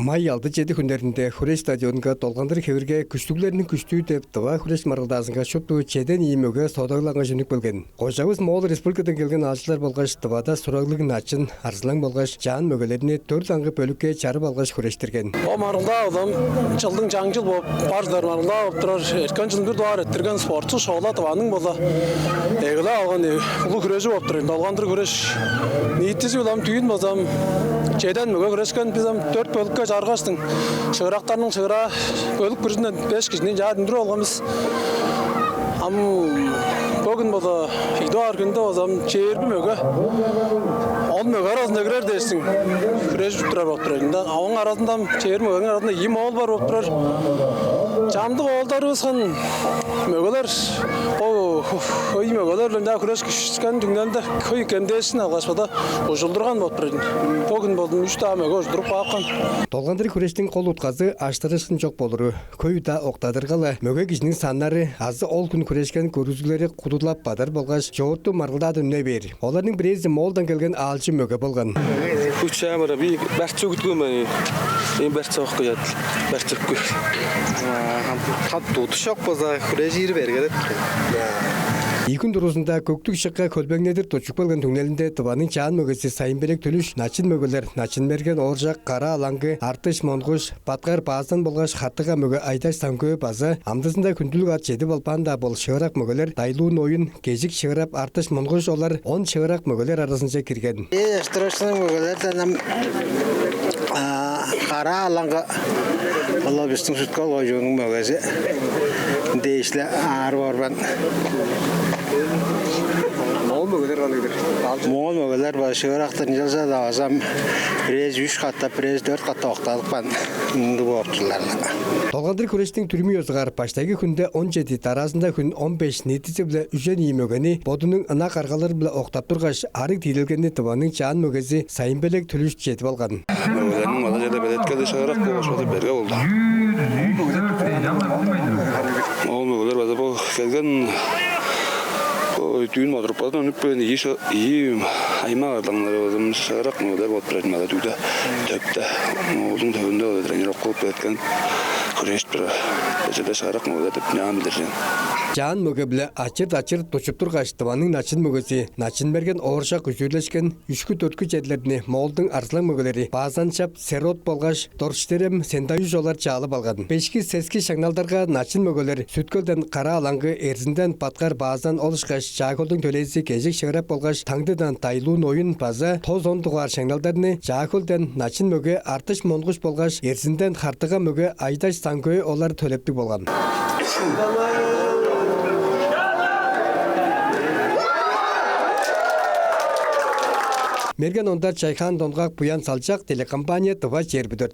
Май 6-7 күндерінде Хүреш стадионға толғандыр хеверге күштүглерінің күштүү деп тыва Хүреш маралдасынға шопту чеден иймөге содағыланға жөнік бөлген. Қожауыз Моғол Республикадан келген алшылар болғаш тывада сурағылығын ачын, арсылан болғаш жан мөгелеріне 4 аңғы бөлікке чарып алғаш Хүрештірген. О маралда адам жылдың жаңжыл болып, барждар маралда болып тұрар, еркен жылын бір дуар еттірген спортшы шоғыла тываның болда. Егілі алған ұлы күрежі болып тұрын. Толғандыр күреш ниеттесі олам түйін болсам, чеден мөге күрешкен біздім 4 бөлікке жарғаштың. Шығырақтарының шығыра бөлік күрішінен 5 кішінен жадындыр олғамыз. Bugün bu da idare günde o zaman çevirme möge. On möge arasında girer dersin. Süreç tutar baktırar. Avın arasında çevirme mögenin arasında iyi mal var baktırar. Canlı oğulları olsan mögeler o iyi mögeler önce küreş kişisken dünyada köy kendisinin alışmada boşuldurgan baktırar. Bugün buldum 3 tane möge durup bakkan. Толғандыр күрештің қол ұтқазы аштырышын жоқ болыры. Көйді оқтадырғалы möge кішінің санлары азы ол күн күрешкен көрізгілері құдылап бадар болғаш жоғыртты марғылдады үне бер. Олардың бірезі молдан келген алшы möge болған. Үш әмірі бейік бәртсі өкіткен мәне. Мен бәртсі оқы ядыл. Бәртсі өккі. Тұты шоқ болса күре жері бергедіп. Екін дұрысында көктік шыққа көлбәңнедір точық болған түңнелінде тұбаның чаан мөгесі сайынбелек түліш, начин мөгелер, начин мерген оржақ, қара алаңғы, артыш, монғыш, батқар баздан болғаш хаттыға möge айдаш самкөй базы, амдысында күнділік ат жеді болпанда бол шығырақ мөгелер, дайлуын ойын, кезік шығырап, артыш, монғыш олар 10 шығырақ мөгелер арасынша кірген. Штырышының мөгелерден қара алаңға Allah біздің сүткал ойжының мөгесі дейшілі ары барбан. Моғол мөгелер бар шығырақтың жылса да азам през 3 қатта, през 4 қатта оқталықпан үнді болыптыларына. Толғандыр күрештің түрмі өзғар паштағы күнде 17 таразында күн 15 нетісі біле үжен ей мөгені бодының ына қарғалар біле оқтап тұрғаш арық дейілгенде тұбаның чаан мөгесі сайынбелек түліш жетіп алған. Мөгелерінің мала жерде бәлеткелі шығырақ болғаш бады берге болды. Ол мөгелер бады бұл келген түйін матырып бадын өніп бөліне ей аймағардаңлары өзім шығырақ мөгелер болып біретін бады түйді төпті. Олың төвінде олы тренировка болып бәлеткен күрешт бір өтеді шығырақ мөгелер деп не амылдыржен. Жан möge біле ачыр-ачыр тошып тұрғаш тұбаның начин мөгесі, начин берген оршақ үзерлешкен 3-4 жерлеріне молдың арсылан мөгелері базан шап серот болғаш торштерем сендайы жолар чалып алған. Пешкі сескі шаңналдарға начин мөгелер сүткөлден қара алаңғы ерзінден патқар базан олышқаш жағылдың төлесі кезік шығырап болғаш таңдыдан тайлуын ойын база тоз ондығар шаңналдарыны жағылден начин möge артыш монғыш болғаш ерзінден қартыға möge айдаш саңкөй олар төлепті болған. Мерген ондар Чайхан Донгак Пуян Салчак телекомпания Тыва Жербідір.